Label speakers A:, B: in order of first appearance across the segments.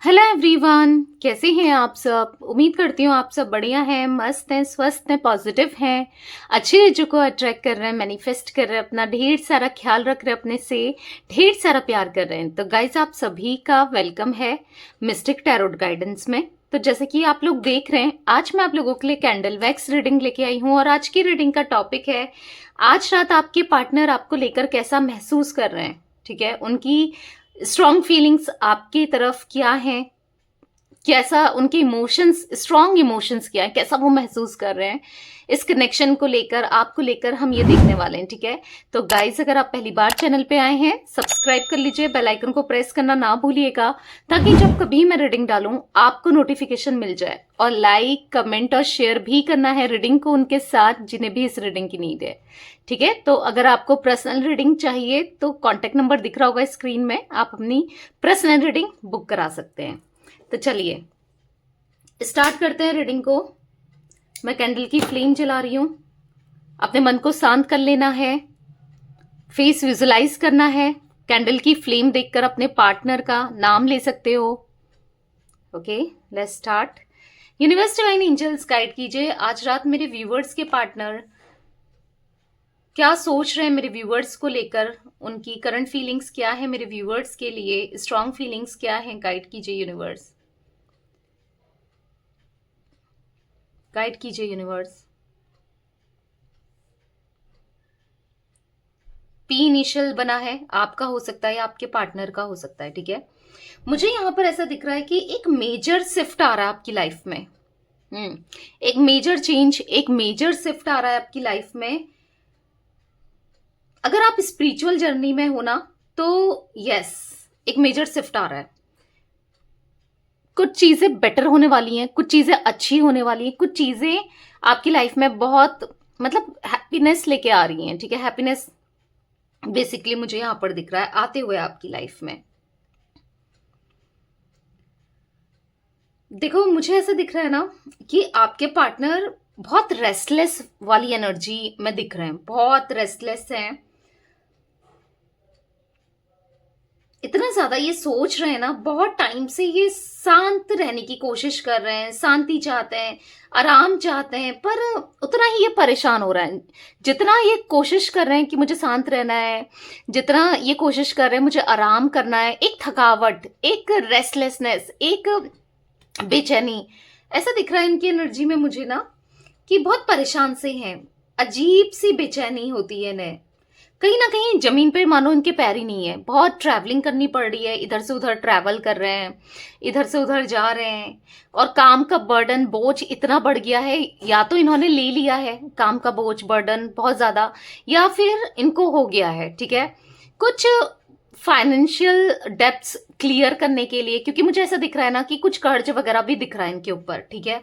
A: Hello everyone, कैसे हैं आप सब। उम्मीद करती हूँ आप सब बढ़िया हैं, मस्त हैं, स्वस्थ हैं, पॉजिटिव हैं, अच्छी चीज़ों को अट्रैक्ट कर रहे हैं, मैनिफेस्ट कर रहे हैं, अपना ढेर सारा ख्याल रख रहे हैं, अपने से ढेर सारा प्यार कर रहे हैं। तो गाइज आप सभी का वेलकम है मिस्टिक टैरोट गाइडेंस में। तो जैसे कि आप लोग देख रहे हैं, आज मैं आप लोगों के लिए कैंडल वैक्स रीडिंग लेके आई हूँ और आज की रीडिंग का टॉपिक है आज रात आपके पार्टनर आपको लेकर कैसा महसूस कर रहे हैं। ठीक है, उनकी स्ट्रॉन्ग फीलिंग्स आपकी तरफ क्या हैं, कैसा उनके इमोशंस, स्ट्रॉन्ग इमोशंस क्या है, कैसा वो महसूस कर रहे हैं, इस कनेक्शन को लेकर, आपको लेकर हम ये देखने वाले हैं। ठीक है, तो गाइस अगर आप पहली बार चैनल पे आए हैं, सब्सक्राइब कर लीजिए, बेल आइकन को प्रेस करना ना भूलिएगा ताकि जब कभी मैं रीडिंग डालूं आपको नोटिफिकेशन मिल जाए। और लाइक, कमेंट और शेयर भी करना है रीडिंग को उनके साथ जिन्हें भी इस रीडिंग की नीड है। ठीक है, तो अगर आपको पर्सनल रीडिंग चाहिए तो कॉन्टेक्ट नंबर दिख रहा होगा स्क्रीन में, आप अपनी पर्सनल रीडिंग बुक करा सकते हैं। तो चलिए स्टार्ट करते हैं रीडिंग को। मैं कैंडल की फ्लेम जला रही हूं। अपने मन को शांत कर लेना है, फेस विजुलाइज करना है। कैंडल की फ्लेम देखकर अपने पार्टनर का नाम ले सकते हो। Okay, let's start. Universe divine angels guide कीजिए आज रात मेरे व्यूवर्स के पार्टनर क्या सोच रहे हैं मेरे व्यूवर्स को लेकर, उनकी करंट फीलिंग्स क्या है मेरे व्यूवर्स के लिए, स्ट्रॉन्ग फीलिंग्स क्या है, गाइड कीजिए यूनिवर्स, गाइड कीजिए यूनिवर्स। पी इनिशियल बना है, आपका हो सकता है, आपके पार्टनर का हो सकता है। ठीक है, मुझे यहां पर ऐसा दिख रहा है कि एक मेजर शिफ्ट आ रहा है आपकी लाइफ में। एक मेजर चेंज, एक मेजर शिफ्ट आ रहा है आपकी लाइफ में। अगर आप स्पिरिचुअल जर्नी में हो ना तो यस, एक मेजर शिफ्ट आ रहा है। कुछ चीजें बेटर होने वाली हैं, कुछ चीजें अच्छी होने वाली हैं, कुछ चीजें आपकी लाइफ में बहुत मतलब हैप्पीनेस लेके आ रही हैं। ठीक है, हैप्पीनेस बेसिकली मुझे यहां पर दिख रहा है आते हुए आपकी लाइफ में। देखो मुझे ऐसा दिख रहा है ना कि आपके पार्टनर बहुत रेस्टलेस वाली एनर्जी में दिख रहे हैं, बहुत रेस्टलेस हैं, इतना ज्यादा ये सोच रहे हैं ना, बहुत टाइम से ये शांत रहने की कोशिश कर रहे हैं, शांति चाहते हैं, आराम चाहते हैं, पर उतना ही ये परेशान हो रहा है। जितना ये कोशिश कर रहे हैं कि मुझे शांत रहना है, जितना ये कोशिश कर रहे हैं मुझे आराम करना है, एक थकावट, एक रेस्टलेसनेस, एक बेचैनी ऐसा दिख रहा है इनकी एनर्जी में मुझे ना, कि बहुत परेशान से हैं, अजीब सी बेचैनी होती है इन्हें। कहीं ना कहीं जमीन पे मानो इनके पैर ही नहीं है, बहुत ट्रैवलिंग करनी पड़ रही है, इधर से उधर ट्रैवल कर रहे हैं, इधर से उधर जा रहे हैं, और काम का बर्डन, बोझ इतना बढ़ गया है, या तो इन्होंने ले लिया है काम का बोझ, बर्डन बहुत ज्यादा, या फिर इनको हो गया है। ठीक है, कुछ फाइनेंशियल डेब्ट्स क्लियर करने के लिए, क्योंकि मुझे ऐसा दिख रहा है ना कि कुछ कर्ज वगैरह भी दिख रहा है इनके ऊपर। ठीक है,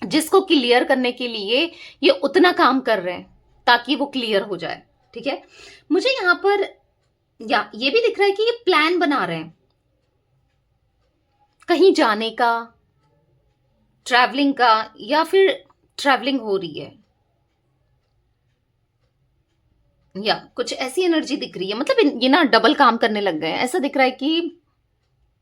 A: जिसको क्लियर करने के लिए ये उतना काम कर रहे हैं ताकि वो क्लियर हो जाए। ठीक है, मुझे यहां पर या ये भी दिख रहा है कि ये प्लान बना रहे हैं कहीं जाने का, ट्रैवलिंग का, या फिर ट्रैवलिंग हो रही है, या कुछ ऐसी एनर्जी दिख रही है। मतलब ये ना डबल काम करने लग गए हैं, ऐसा दिख रहा है कि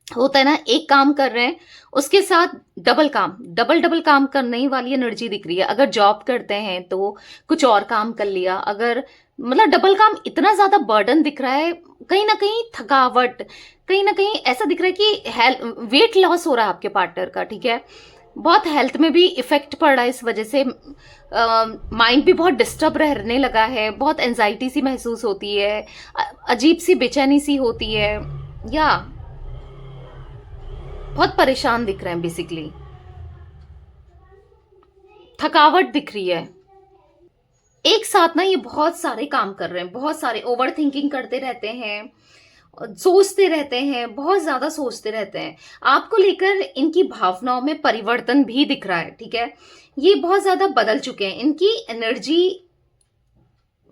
A: होता है ना, एक काम कर रहे हैं उसके साथ डबल काम, डबल डबल काम करने वाली एनर्जी दिख रही है। अगर जॉब करते हैं तो कुछ और काम कर लिया, अगर मतलब डबल काम, इतना ज्यादा बर्डन दिख रहा है, कहीं ना कहीं थकावट, कहीं ना कहीं ऐसा दिख रहा है कि हेल्थ, वेट लॉस हो रहा है आपके पार्टनर का। ठीक है, बहुत हेल्थ में भी इफेक्ट पड़ रहा है इस वजह से, माइंड भी बहुत डिस्टर्ब रहने लगा है, बहुत एंजाइटी सी महसूस होती है, अजीब सी बेचैनी सी होती है, या बहुत परेशान दिख रहे हैं बेसिकली, थकावट दिख रही है। एक साथ ना ये बहुत सारे काम कर रहे हैं, बहुत सारे ओवर थिंकिंग करते रहते हैं, सोचते रहते हैं, बहुत ज्यादा सोचते रहते हैं। आपको लेकर इनकी भावनाओं में परिवर्तन भी दिख रहा है। ठीक है, ये बहुत ज्यादा बदल चुके हैं, इनकी एनर्जी,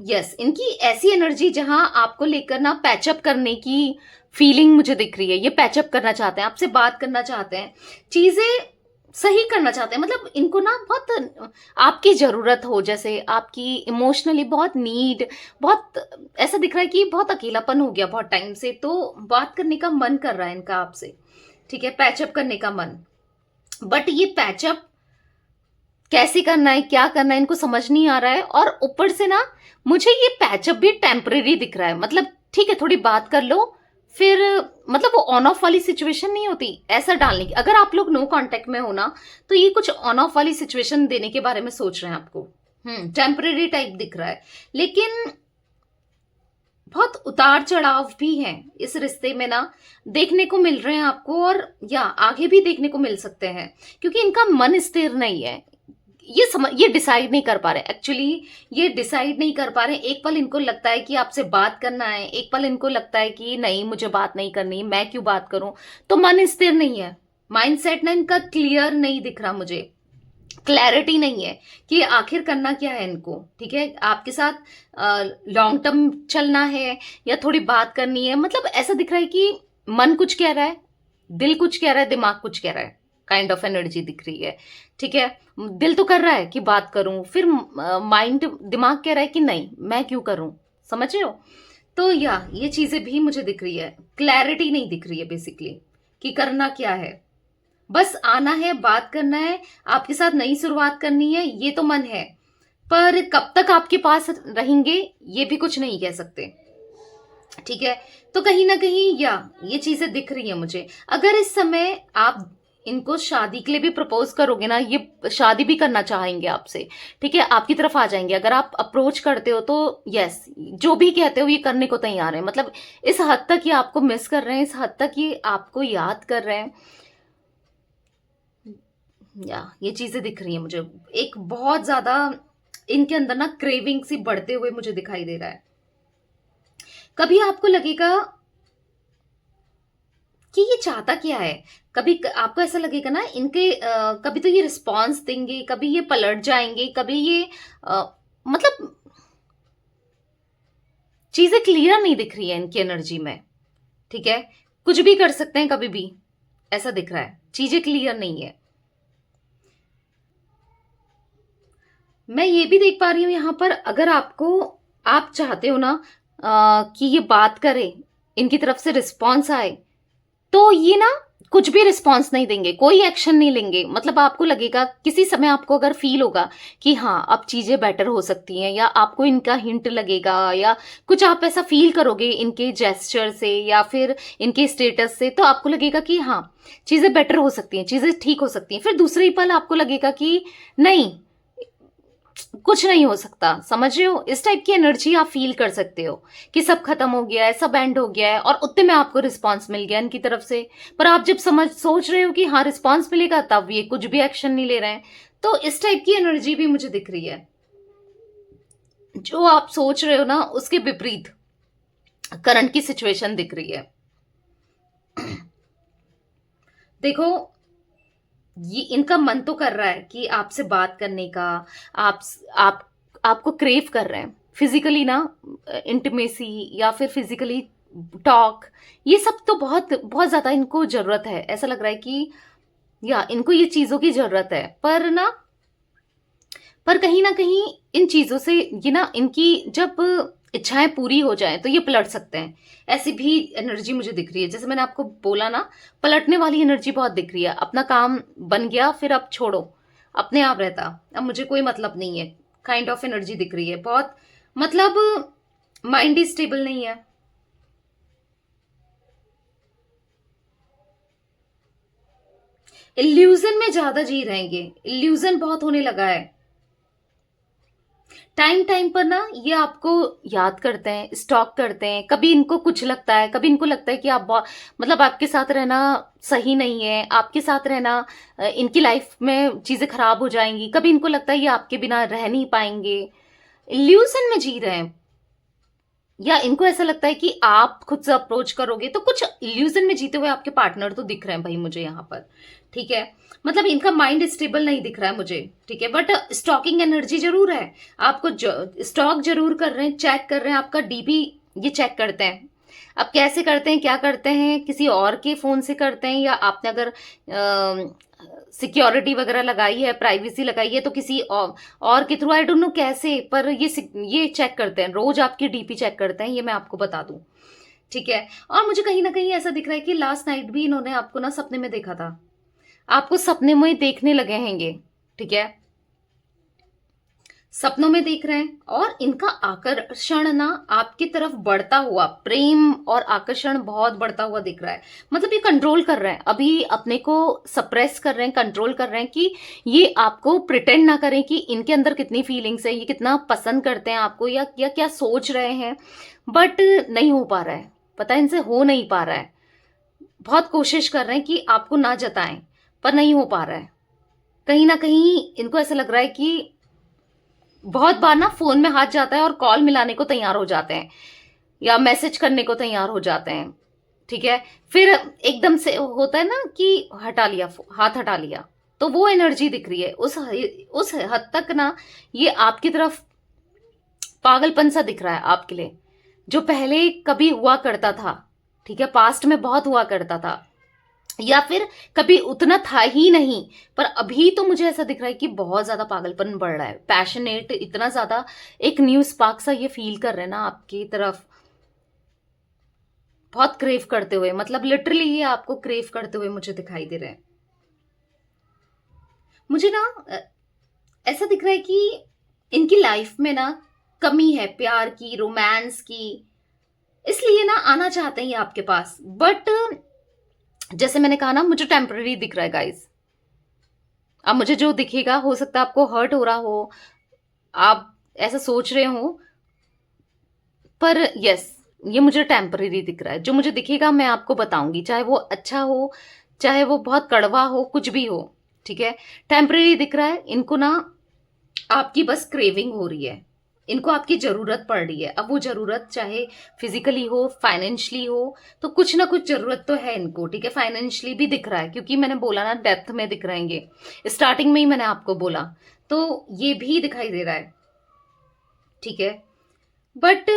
A: यस, इनकी ऐसी एनर्जी जहां आपको लेकर ना पैचअप करने की फीलिंग मुझे दिख रही है। ये पैचअप करना चाहते हैं, आपसे बात करना चाहते हैं, चीजें सही करना चाहते हैं। मतलब इनको ना बहुत आपकी जरूरत हो, जैसे आपकी इमोशनली बहुत नीड, बहुत ऐसा दिख रहा है कि बहुत अकेलापन हो गया बहुत टाइम से, तो बात करने का मन कर रहा है इनका आपसे। ठीक है, पैचअप करने का मन। बट ये पैचअप कैसे करना है, क्या करना है, इनको समझ नहीं आ रहा है। और ऊपर से ना मुझे ये पैचअप भी टेम्परेरी दिख रहा है। मतलब ठीक है, थोड़ी बात कर लो, फिर मतलब वो ऑन ऑफ वाली सिचुएशन नहीं होती ऐसा डालने की। अगर आप लोग नो कांटेक्ट में हो ना, तो ये कुछ ऑन ऑफ वाली सिचुएशन देने के बारे में सोच रहे हैं आपको। टेम्परेरी टाइप दिख रहा है, लेकिन बहुत उतार चढ़ाव भी हैं इस रिश्ते में ना, देखने को मिल रहे हैं आपको, और या आगे भी देखने को मिल सकते हैं, क्योंकि इनका मन स्थिर नहीं है। ये डिसाइड नहीं कर पा रहे एक्चुअली, ये डिसाइड नहीं कर पा रहे। एक पल इनको लगता है कि आपसे बात करना है, एक पल इनको लगता है कि नहीं मुझे बात नहीं करनी, मैं क्यों बात करूं। तो मन स्थिर नहीं है, माइंडसेट ना इनका क्लियर नहीं दिख रहा मुझे, क्लैरिटी नहीं है कि आखिर करना क्या है इनको। ठीक है, आपके साथ लॉन्ग टर्म चलना है या थोड़ी बात करनी है। मतलब ऐसा दिख रहा है कि मन कुछ कह रहा है, दिल कुछ कह रहा है, दिमाग कुछ कह रहा है, काइंड ऑफ एनर्जी दिख रही है। ठीक है, दिल तो कर रहा है कि बात करूं, फिर माइंड दिमाग कह रहा है कि नहीं मैं क्यों करूं। समझ रहे हो? तो या ये चीजें भी मुझे दिख रही है, क्लैरिटी नहीं दिख रही है बेसिकली कि करना क्या है। बस आना है, बात करना है, आपके साथ नई शुरुआत करनी है, ये तो मन है। पर कब तक आपके पास रहेंगे ये भी कुछ नहीं कह सकते। ठीक है, तो कहीं ना कहीं या ये चीजें दिख रही है मुझे। अगर इस समय आप इनको शादी के लिए भी प्रपोज करोगे ना, ये शादी भी करना चाहेंगे आपसे। ठीक है, आपकी तरफ आ जाएंगे। अगर आप अप्रोच करते हो तो यस, जो भी कहते हो ये करने को तैयार है। मतलब इस हद तक ये आपको मिस कर रहे हैं, इस हद तक ये आपको याद कर रहे हैं। या ये चीजें दिख रही है मुझे। एक बहुत ज्यादा इनके अंदर ना क्रेविंग सी बढ़ते हुए मुझे दिखाई दे रहा है। कभी आपको लगेगा कि ये चाहता क्या है, कभी आपको ऐसा लगेगा ना इनके कभी तो ये रिस्पॉन्स देंगे, कभी ये पलट जाएंगे, कभी ये मतलब चीजें क्लियर नहीं दिख रही है इनकी एनर्जी में। ठीक है, कुछ भी कर सकते हैं कभी भी, ऐसा दिख रहा है, चीजें क्लियर नहीं है। मैं ये भी देख पा रही हूं यहां पर, अगर आप चाहते हो ना कि ये बात करे, इनकी तरफ से रिस्पॉन्स आए, तो ये ना कुछ भी रिस्पॉन्स नहीं देंगे, कोई एक्शन नहीं लेंगे। मतलब आपको लगेगा किसी समय, आपको अगर फील होगा कि हाँ अब चीजें बेटर हो सकती हैं, या आपको इनका हिंट लगेगा, या कुछ आप ऐसा फील करोगे इनके जेस्चर से या फिर इनके स्टेटस से, तो आपको लगेगा कि हाँ चीजें बेटर हो सकती हैं, चीजें ठीक हो सकती हैं। फिर दूसरे ही पल आपको लगेगा कि नहीं कुछ नहीं हो सकता। समझ रहे हो? इस टाइप की एनर्जी आप फील कर सकते हो कि सब खत्म हो गया है, सब एंड हो गया है, और उतने में आपको रिस्पांस मिल गया इनकी तरफ से। पर आप जब सोच रहे हो कि हाँ रिस्पांस मिलेगा, तब ये कुछ भी एक्शन नहीं ले रहे हैं। तो इस टाइप की एनर्जी भी मुझे दिख रही है। जो आप सोच रहे हो ना उसके विपरीत करंट की सिचुएशन दिख रही है। देखो, ये इनका मन तो कर रहा है कि आपसे बात करने का, आप आप आपको क्रेव कर रहे हैं फिजिकली ना, इंटीमेसी या फिर फिजिकली टॉक, ये सब तो बहुत बहुत ज्यादा इनको जरूरत है। ऐसा लग रहा है कि या इनको ये चीजों की जरूरत है। पर कहीं ना कहीं इन चीजों से ये ना, इनकी जब इच्छाएं पूरी हो जाएं तो ये पलट सकते हैं। ऐसी भी एनर्जी मुझे दिख रही है। जैसे मैंने आपको बोला ना, पलटने वाली एनर्जी बहुत दिख रही है। अपना काम बन गया, फिर अब छोड़ो, अपने आप रहता, अब मुझे कोई मतलब नहीं है, काइंड ऑफ एनर्जी दिख रही है बहुत। मतलब माइंड ही स्टेबल नहीं है। इल्यूजन में ज्यादा जी रहेंगे, इल्यूजन बहुत होने लगा है। टाइम टाइम पर ना ये आपको याद करते हैं, स्टॉक करते हैं। कभी इनको कुछ लगता है, कभी इनको लगता है कि आप मतलब आपके साथ रहना सही नहीं है, आपके साथ रहना इनकी लाइफ में चीजें खराब हो जाएंगी। कभी इनको लगता है ये आपके बिना रह नहीं पाएंगे। इल्यूजन में जी रहे हैं, या इनको ऐसा लगता है कि आप खुद से अप्रोच करोगे तो कुछ इल्यूजन में जीते हुए आपके पार्टनर तो दिख रहे हैं भाई मुझे यहाँ पर। ठीक है, मतलब इनका माइंड स्टेबल नहीं दिख रहा है मुझे। ठीक है, बट स्टॉकिंग एनर्जी जरूर है। आपको स्टॉक जरूर कर रहे हैं, चेक कर रहे हैं, आपका डीपी ये चेक करते हैं। अब कैसे करते हैं, क्या करते हैं, किसी और के फोन से करते हैं, या आपने अगर सिक्योरिटी वगैरह लगाई है, प्राइवेसी लगाई है, तो किसी और के थ्रू, आई डोंट नो कैसे, पर ये चेक करते हैं, रोज आपकी डीपी चेक करते हैं, ये मैं आपको बता दूं। ठीक है। और मुझे कहीं ना कहीं ऐसा दिख रहा है कि लास्ट नाइट भी इन्होंने आपको ना सपने में देखा था, आपको सपने में देखने लगे हैं ये, ठीक है, सपनों में देख रहे हैं। और इनका आकर्षण ना आपकी तरफ बढ़ता हुआ, प्रेम और आकर्षण बहुत बढ़ता हुआ दिख रहा है। मतलब ये कंट्रोल कर रहे हैं, अभी अपने को सप्रेस कर रहे हैं, कंट्रोल कर रहे हैं कि ये आपको प्रिटेंड ना करें कि इनके अंदर कितनी फीलिंग्स है, ये कितना पसंद करते हैं आपको, या क्या सोच रहे हैं। बट नहीं हो पा रहा है, पता है, इनसे हो नहीं पा रहा है। बहुत कोशिश कर रहे हैं कि आपको ना जताएं, पर नहीं हो पा रहा है। कहीं ना कहीं इनको ऐसा लग रहा है कि बहुत बार ना फोन में हाथ जाता है और कॉल मिलाने को तैयार हो जाते हैं या मैसेज करने को तैयार हो जाते हैं, ठीक है। फिर एकदम से होता है ना कि हटा लिया, हाथ हटा लिया, तो वो एनर्जी दिख रही है। उस हद तक ना ये आपकी तरफ पागलपन सा दिख रहा है आपके लिए, जो पहले कभी हुआ करता था, ठीक है, पास्ट में बहुत हुआ करता था, या फिर कभी उतना था ही नहीं। पर अभी तो मुझे ऐसा दिख रहा है कि बहुत ज्यादा पागलपन बढ़ रहा है, पैशनेट इतना ज्यादा, एक न्यू स्पार्क सा ये फील कर रहे हैं ना आपकी तरफ, बहुत क्रेव करते हुए, मतलब लिटरली ये आपको क्रेव करते हुए मुझे दिखाई दे रहे हैं। मुझे ना ऐसा दिख रहा है कि इनकी लाइफ में ना कमी है प्यार की, रोमांस की, इसलिए ना आना चाहते हैं ये आपके पास। बट जैसे मैंने कहा ना, मुझे टेम्पररी दिख रहा है गाइस। अब मुझे जो दिखेगा, हो सकता है आपको हर्ट हो रहा हो, आप ऐसा सोच रहे हो, पर यस, ये मुझे टेम्पररी दिख रहा है। जो मुझे दिखेगा मैं आपको बताऊंगी, चाहे वो अच्छा हो, चाहे वो बहुत कड़वा हो, कुछ भी हो, ठीक है। टेम्पररी दिख रहा है। इनको ना आपकी बस क्रेविंग हो रही है, इनको आपकी जरूरत पड़ रही है। अब वो जरूरत चाहे फिजिकली हो, फाइनेंशियली हो, तो कुछ ना कुछ जरूरत तो है इनको, ठीक है। फाइनेंशियली भी दिख रहा है, क्योंकि मैंने बोला ना डेप्थ में दिख रहे हैं ये, स्टार्टिंग में ही मैंने आपको बोला, तो ये भी दिखाई दे रहा है, ठीक है। बट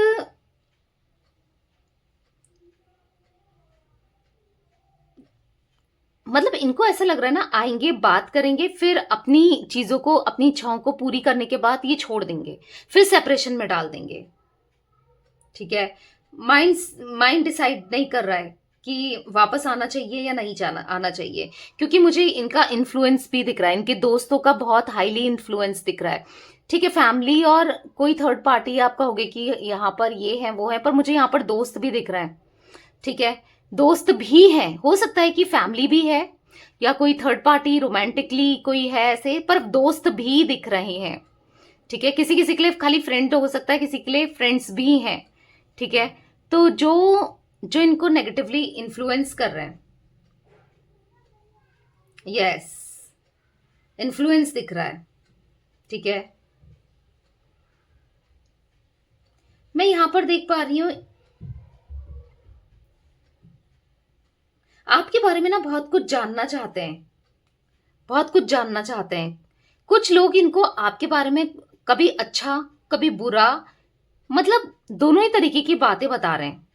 A: मतलब इनको ऐसा लग रहा है ना, आएंगे, बात करेंगे, फिर अपनी चीजों को, अपनी इच्छाओं को पूरी करने के बाद ये छोड़ देंगे, फिर सेपरेशन में डाल देंगे, ठीक है। माइंड माइंड डिसाइड नहीं कर रहा है कि वापस आना चाहिए या नहीं जाना आना चाहिए, क्योंकि मुझे इनका इन्फ्लुएंस भी दिख रहा है, इनके दोस्तों का बहुत हाईली इन्फ्लुएंस दिख रहा है, ठीक है। फैमिली और कोई थर्ड पार्टी आप कहोगे कि यहाँ पर ये है वो है, पर मुझे यहाँ पर दोस्त भी दिख रहा है, ठीक है। दोस्त भी हैं, हो सकता है कि फैमिली भी है या कोई थर्ड पार्टी रोमांटिकली कोई है ऐसे, पर दोस्त भी दिख रहे हैं, ठीक है। किसी किसी के लिए खाली फ्रेंड हो सकता है, किसी के लिए फ्रेंड्स भी हैं, ठीक है। तो जो जो इनको नेगेटिवली इन्फ्लुएंस कर रहे हैं, यस, इन्फ्लुएंस दिख रहा है, ठीक है। मैं यहां पर देख पा रही हूं आपके बारे में ना, बहुत कुछ जानना चाहते हैं, बहुत कुछ जानना चाहते हैं। कुछ लोग इनको आपके बारे में कभी अच्छा, कभी बुरा, मतलब दोनों ही तरीके की बातें बता रहे हैं।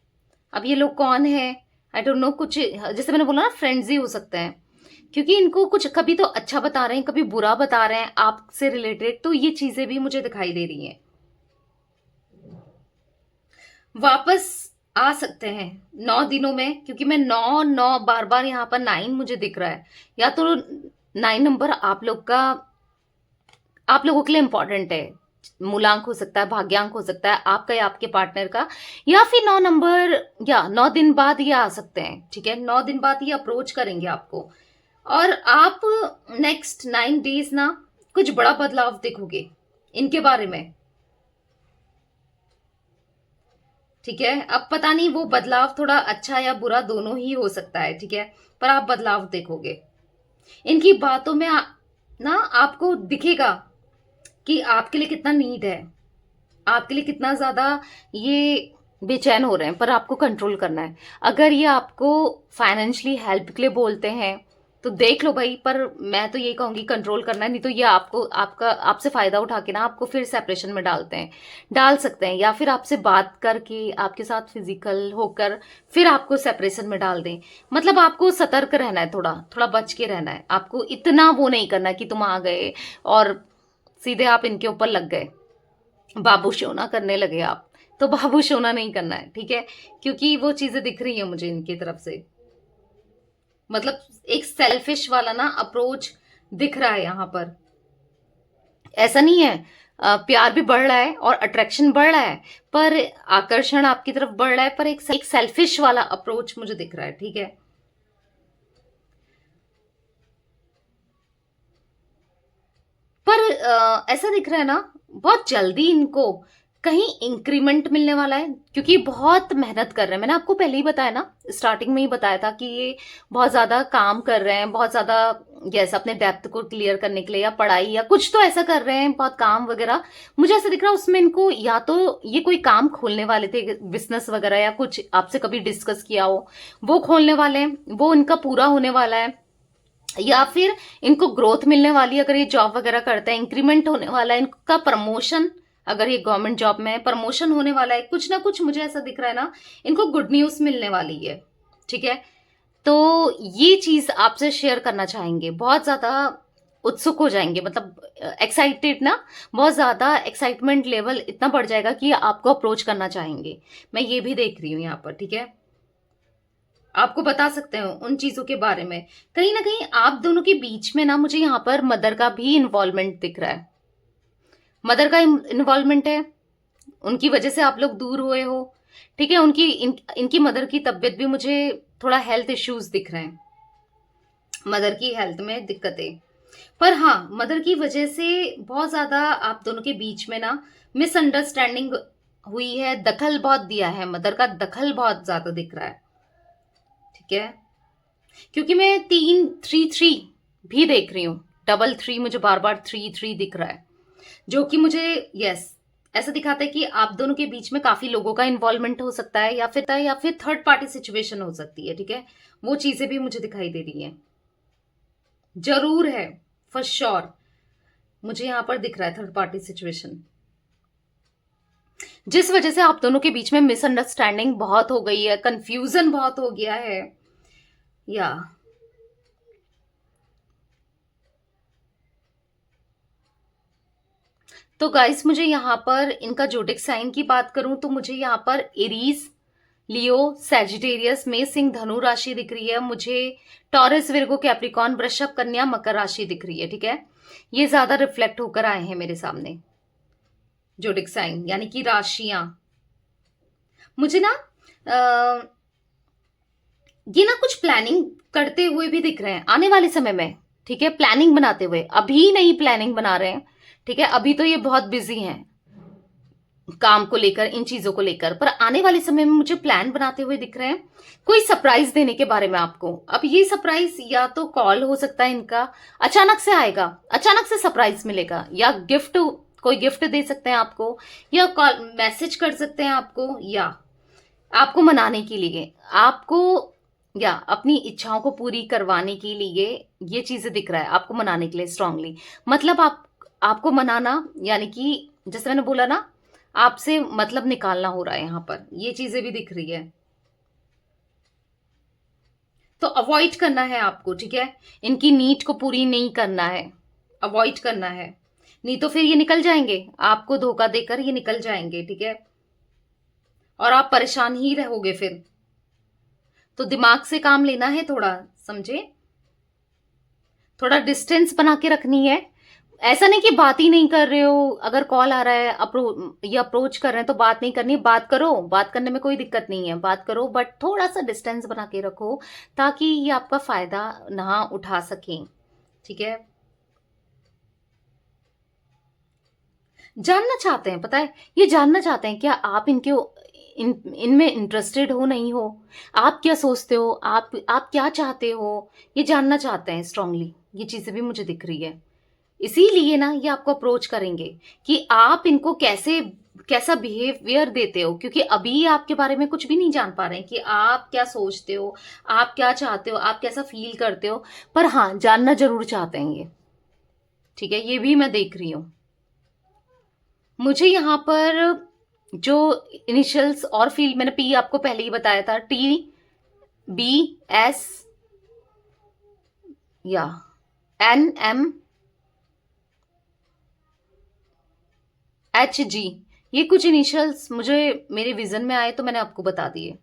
A: अब ये लोग कौन है, आई डोंट नो। कुछ जैसे मैंने बोला ना, फ्रेंड्स ही हो सकते हैं, क्योंकि इनको कुछ कभी तो अच्छा बता रहे हैं, कभी बुरा बता रहे हैं आपसे रिलेटेड, तो ये चीजें भी मुझे दिखाई दे रही हैं। वापस आ सकते हैं 9 दिनों में, क्योंकि मैं 9 9 बार बार यहाँ पर 9 मुझे दिख रहा है, या तो 9 नंबर आप लोग का, आप लोगों के लिए इंपॉर्टेंट है। मूलांक हो सकता है, भाग्यांक हो सकता है आपका या आपके पार्टनर का, या फिर 9 नंबर, या 9 दिन बाद ये आ सकते हैं, ठीक है। 9 दिन बाद ये अप्रोच करेंगे आपको, और आप नेक्स्ट 9 डेज ना कुछ बड़ा बदलाव देखोगे इनके बारे में, ठीक है। अब पता नहीं वो बदलाव थोड़ा अच्छा या बुरा दोनों ही हो सकता है, ठीक है, पर आप बदलाव देखोगे इनकी बातों में। ना आपको दिखेगा कि आपके लिए कितना नीड है, आपके लिए कितना ज्यादा ये बेचैन हो रहे हैं, पर आपको कंट्रोल करना है। अगर ये आपको फाइनेंशियली हेल्प के लिए बोलते हैं तो देख लो भाई, पर मैं तो ये कहूंगी कंट्रोल करना है, नहीं तो ये आपको, आपका, आपसे फायदा उठा के ना आपको फिर सेपरेशन में डाल सकते हैं, या फिर आपसे बात करके, आपके साथ फिजिकल होकर फिर आपको सेपरेशन में डाल दें। मतलब आपको सतर्क रहना है, थोड़ा थोड़ा बच के रहना है, आपको इतना वो नहीं करना कि तुम आ गए और सीधे आप इनके ऊपर लग गए, बाबू शोना करने लगे आप, तो बाबू सोना नहीं करना है, ठीक है? क्योंकि वो चीजें दिख रही है मुझे इनकी तरफ से, मतलब एक सेल्फिश वाला ना अप्रोच दिख रहा है यहाँ पर। ऐसा नहीं है, प्यार भी बढ़ रहा है और अट्रैक्शन बढ़ रहा है, पर आकर्षण आपकी तरफ बढ़ रहा है, पर एक सेल्फिश वाला अप्रोच मुझे दिख रहा है, ठीक है? पर ऐसा दिख रहा है ना, बहुत जल्दी इनको कहीं इंक्रीमेंट मिलने वाला है, क्योंकि बहुत मेहनत कर रहे हैं। मैंने आपको पहले ही बताया ना, स्टार्टिंग में ही बताया था कि ये बहुत ज्यादा काम कर रहे हैं, बहुत ज्यादा यस अपने डेप्थ को क्लियर करने के लिए, या पढ़ाई या कुछ तो ऐसा कर रहे हैं, बहुत काम वगैरह। मुझे ऐसा दिख रहा है उसमें इनको या तो ये कोई काम खोलने वाले थे, बिजनेस वगैरह, या कुछ आपसे कभी डिस्कस किया हो, वो खोलने वाले हैं, वो इनका पूरा होने वाला है। या फिर इनको ग्रोथ मिलने वाली है, अगर ये जॉब वगैरह करते हैं, इंक्रीमेंट होने वाला है इनका, प्रमोशन, अगर ये गवर्नमेंट जॉब में है प्रमोशन होने वाला है, कुछ ना कुछ मुझे ऐसा दिख रहा है ना, इनको गुड न्यूज मिलने वाली है, ठीक है? तो ये चीज आपसे शेयर करना चाहेंगे, बहुत ज्यादा उत्सुक हो जाएंगे, मतलब एक्साइटेड ना, बहुत ज्यादा एक्साइटमेंट लेवल इतना बढ़ जाएगा कि आपको अप्रोच करना चाहेंगे। मैं ये भी देख रही हूँ यहाँ पर, ठीक है? आपको बता सकते हो उन चीजों के बारे में। कहीं ना कहीं आप दोनों के बीच में ना मुझे यहाँ पर मदर का भी इन्वॉल्वमेंट दिख रहा है, मदर का इन्वॉल्वमेंट है, उनकी वजह से आप लोग दूर हुए हो, ठीक है? इनकी मदर की तबीयत भी मुझे थोड़ा हेल्थ इश्यूज दिख रहे हैं, मदर की हेल्थ में दिक्कतें। पर हाँ, मदर की वजह से बहुत ज्यादा आप दोनों के बीच में ना मिसअंडरस्टैंडिंग हुई है, दखल बहुत दिया है, मदर का दखल बहुत ज्यादा दिख रहा है, ठीक है? क्योंकि मैं 3 3 3 भी देख रही हूँ, डबल 3 मुझे बार बार 3 3 दिख रहा है, जो कि मुझे यस ऐसा दिखाता है कि आप दोनों के बीच में काफी लोगों का इन्वॉल्वमेंट हो सकता है, या फिर थर्ड पार्टी सिचुएशन हो सकती है, ठीक है? वो चीजें भी मुझे दिखाई दे रही हैं, जरूर है, फॉर श्योर। मुझे यहाँ पर दिख रहा है थर्ड पार्टी सिचुएशन, जिस वजह से आप दोनों के बीच में मिसअंडरस्टैंडिंग बहुत हो गई है, कंफ्यूजन बहुत हो गया है, या तो गाइस मुझे यहाँ पर इनका जोडिक साइन की बात करूं तो मुझे यहाँ पर एरीज, लियो, सैजिटेरियस में सिंह, धनु राशि दिख रही है मुझे, टॉरस, विर्गो, कैप्रिकॉन, वृषभ, कन्या, मकर राशि दिख रही है, ठीक है? ये ज्यादा रिफ्लेक्ट होकर आए हैं मेरे सामने जोडिक साइन, यानी कि राशियां। मुझे ना ये ना कुछ प्लानिंग करते हुए भी दिख रहे हैं आने वाले समय में, ठीक है? प्लानिंग बनाते हुए, अभी नहीं प्लानिंग बना रहे हैं, ठीक है? अभी तो ये बहुत बिजी हैं काम को लेकर, इन चीजों को लेकर, पर आने वाले समय में मुझे प्लान बनाते हुए दिख रहे हैं, कोई सरप्राइज देने के बारे में आपको। अब ये सरप्राइज या तो कॉल हो सकता है इनका, अचानक से आएगा, अचानक से सरप्राइज मिलेगा, या गिफ्ट, कोई गिफ्ट दे सकते हैं आपको, या कॉल मैसेज कर सकते हैं आपको, या आपको मनाने के लिए, आपको या अपनी इच्छाओं को पूरी करवाने के लिए, ये चीजें दिख रहा है आपको मनाने के लिए स्ट्रांगली। मतलब आपको मनाना, यानी कि जैसे मैंने बोला ना, आपसे मतलब निकालना हो रहा है यहाँ पर, ये चीजें भी दिख रही है। तो अवॉइड करना है आपको, ठीक है? इनकी नीड को पूरी नहीं करना है, अवॉइड करना है, नहीं तो फिर ये निकल जाएंगे, आपको धोखा देकर ये निकल जाएंगे, ठीक है? और आप परेशान ही रहोगे फिर। तो दिमाग से काम लेना है थोड़ा, समझे? थोड़ा डिस्टेंस बना के रखनी है। ऐसा नहीं कि बात ही नहीं कर रहे हो, अगर कॉल आ रहा है या अप्रोच कर रहे हैं तो बात नहीं करनी, बात करो, बात करने में कोई दिक्कत नहीं है, बात करो, बट थोड़ा सा डिस्टेंस बना के रखो, ताकि ये आपका फायदा ना उठा सकें, ठीक है? जानना चाहते हैं, पता है, ये जानना चाहते हैं क्या आप इनमें इंटरेस्टेड हो, नहीं हो, आप क्या सोचते हो, आप क्या चाहते हो, ये जानना चाहते हैं स्ट्रांगली। ये चीजें भी मुझे दिख रही है, इसीलिए ना ये आपको अप्रोच करेंगे कि आप इनको कैसा बिहेवियर देते हो, क्योंकि अभी आपके बारे में कुछ भी नहीं जान पा रहे हैं कि आप क्या सोचते हो, आप क्या चाहते हो, आप कैसा फील करते हो, पर हाँ जानना जरूर चाहते हैं ये, ठीक है? ये भी मैं देख रही हूं। मुझे यहाँ पर जो इनिशियल्स और फील्ड, मैंने पी आपको पहले ही बताया था, TBS या NMHG, ये कुछ इनिशियल्स मुझे मेरे विजन में आए तो मैंने आपको बता दिए।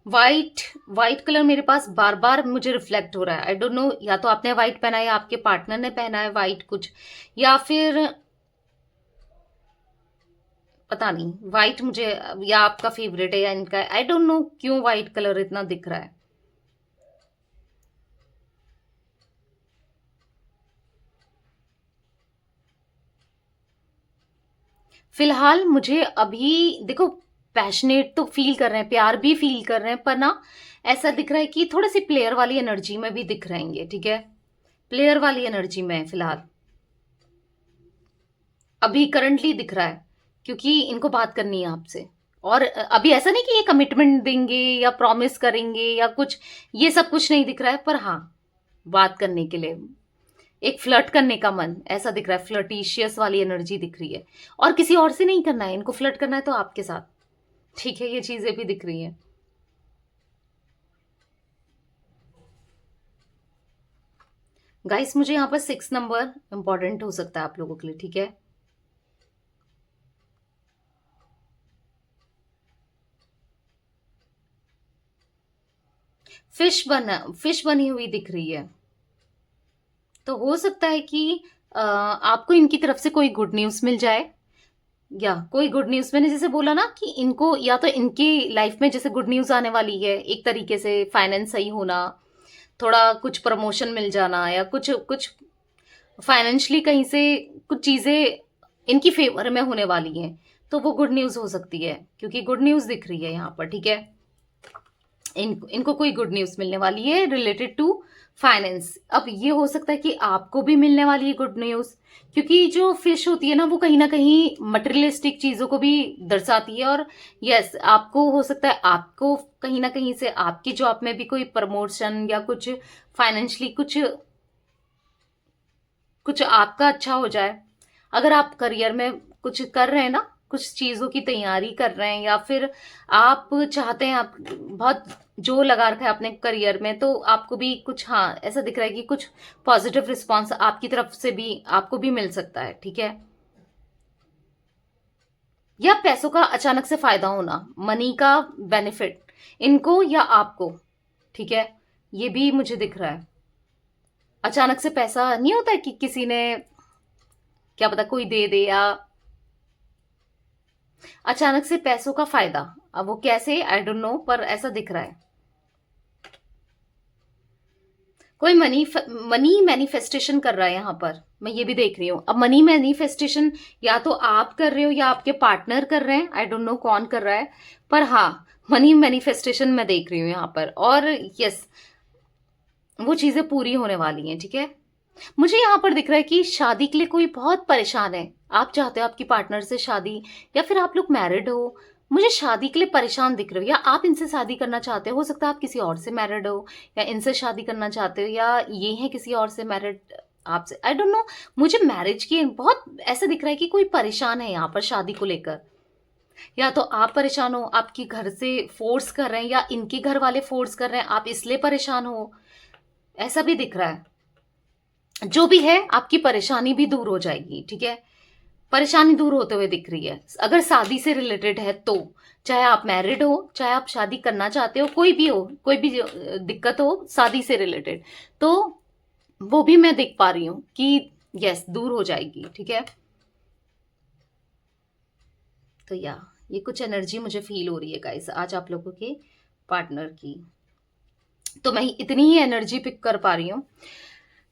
A: वाइट, वाइट कलर मेरे पास बार बार मुझे रिफ्लेक्ट हो रहा है। आई डोंट नो, या तो आपने वाइट पहना है या आपके पार्टनर ने पहना है वाइट कुछ, या फिर पता नहीं वाइट मुझे, या आपका फेवरेट है या इनका। आई डोंट नो क्यों वाइट कलर इतना दिख रहा है। फिलहाल मुझे अभी देखो, पैशनेट तो फील कर रहे हैं, प्यार भी फील कर रहे हैं, पर ना ऐसा दिख रहा है कि थोड़ी सी प्लेयर वाली एनर्जी में भी दिख रहेंगे। ठीक है, प्लेयर वाली एनर्जी में फिलहाल अभी करंटली दिख रहा है, क्योंकि इनको बात करनी है आपसे। और अभी ऐसा नहीं कि ये कमिटमेंट देंगे या प्रॉमिस करेंगे या कुछ, ये सब कुछ नहीं दिख रहा है, पर हाँ बात करने के लिए एक फ्लर्ट करने का मन ऐसा दिख रहा है। फ्लर्टिशियस वाली एनर्जी दिख रही है, और किसी और से नहीं करना है इनको, फ्लर्ट करना है तो आपके साथ। ठीक है, ये चीजें भी दिख रही हैं। गाइस मुझे यहाँ पर 6 नंबर इंपॉर्टेंट हो सकता है आप लोगों के लिए। ठीक है, फिश बनी हुई दिख रही है, तो हो सकता है कि आपको इनकी तरफ से कोई गुड न्यूज मिल जाए, या कोई गुड न्यूज। मैंने जैसे बोला ना कि इनको या तो इनकी लाइफ में जैसे गुड न्यूज आने वाली है, एक तरीके से फाइनेंस सही होना, थोड़ा कुछ प्रमोशन मिल जाना, या कुछ कुछ फाइनेंशियली कहीं से कुछ चीजें इनकी फेवर में होने वाली हैं, तो वो गुड न्यूज हो सकती है, क्योंकि गुड न्यूज दिख रही है यहाँ पर। ठीक है, इनको कोई गुड न्यूज मिलने वाली है रिलेटेड टू फाइनेंस। अब ये हो सकता है कि आपको भी मिलने वाली है गुड न्यूज, क्योंकि जो फिश होती है ना कहीं मटेरियलिस्टिक चीजों को भी दर्शाती है। और यस, आपको हो सकता है आपको कहीं ना कहीं से आपकी जॉब में भी कोई प्रमोशन या कुछ फाइनेंशियली कुछ कुछ आपका अच्छा हो जाए। अगर आप करियर में कुछ कर रहे हैं ना, कुछ चीजों की तैयारी कर रहे हैं, या फिर आप चाहते हैं, आप बहुत जोर लगा रखा है अपने करियर में, तो आपको भी कुछ, हाँ ऐसा दिख रहा है कि कुछ पॉजिटिव रिस्पांस आपकी तरफ से भी आपको भी मिल सकता है। ठीक है, या पैसों का अचानक से फायदा होना, मनी का बेनिफिट इनको या आपको। ठीक है, ये भी मुझे दिख रहा है। अचानक से पैसा नहीं होता है कि किसी ने, क्या पता कोई दे दे, या अचानक से पैसों का फायदा। अब वो कैसे, आई डोंट नो, पर ऐसा दिख रहा है। कोई मनी मैनिफेस्टेशन कर रहा है यहाँ पर, मैं ये भी देख रही हूँ। अब मनी मैनिफेस्टेशन या तो आप कर रहे हो या आपके पार्टनर कर रहे हैं, आई डोंट नो कौन कर रहा है, पर हाँ मनी मैनिफेस्टेशन मैं देख रही हूँ यहाँ पर। और यस, वो चीजें पूरी होने वाली हैं। ठीक है, मुझे यहाँ पर दिख रहा है कि शादी के लिए कोई बहुत परेशान है। आप चाहते हो आपकी पार्टनर से शादी, या फिर आप लोग मैरिड हो, मुझे शादी के लिए परेशान दिख रहे हो, या आप इनसे शादी करना चाहते हो सकता है आप किसी और से मैरिड हो, या इनसे शादी करना चाहते हो, या ये है किसी और से मैरिड आपसे। आई डोंट नो, मुझे मैरिज की बहुत ऐसा दिख रहा है कि कोई परेशान है यहाँ पर शादी को लेकर। या तो आप परेशान हो, आपकी घर से फोर्स कर रहे हैं, या इनके घर वाले फोर्स कर रहे हैं, आप इसलिए परेशान हो, ऐसा भी दिख रहा है। जो भी है, आपकी परेशानी भी दूर हो जाएगी। ठीक है, परेशानी दूर होते हुए दिख रही है। अगर शादी से रिलेटेड है तो, चाहे आप मैरिड हो, चाहे आप शादी करना चाहते हो, कोई भी हो, कोई भी दिक्कत हो शादी से रिलेटेड, तो वो भी मैं देख पा रही हूं कि यस दूर हो जाएगी। ठीक है, तो ये कुछ एनर्जी मुझे फील हो रही है गाइस आज आप लोगों के पार्टनर की, तो मैं इतनी ही एनर्जी पिक कर पा रही हूँ।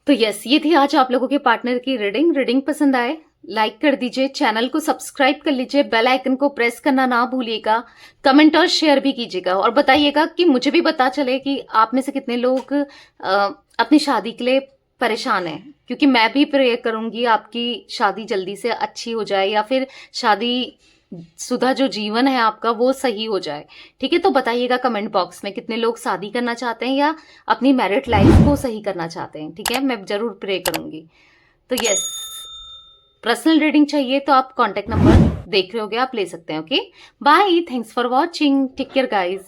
A: तो यस, ये थी आज आप लोगों के पार्टनर की रीडिंग पसंद आए लाइक कर दीजिए, चैनल को सब्सक्राइब कर लीजिए, बेल आइकन को प्रेस करना ना भूलिएगा, कमेंट और शेयर भी कीजिएगा, और बताइएगा कि मुझे भी पता चले कि आप में से कितने लोग अपनी शादी के लिए परेशान हैं, क्योंकि मैं भी प्रे करूंगी आपकी शादी जल्दी से अच्छी हो जाए, या फिर शादी सुधा जो जीवन है आपका वो सही हो जाए। ठीक है, तो बताइएगा कमेंट बॉक्स में कितने लोग शादी करना चाहते हैं या अपनी मैरिड लाइफ को सही करना चाहते हैं। ठीक है, मैं जरूर प्रे करूंगी। तो यस, पर्सनल रीडिंग चाहिए तो आप कॉन्टेक्ट नंबर देख रहे होगे, आप ले सकते हैं। Okay, bye, thanks for watching, take care guys.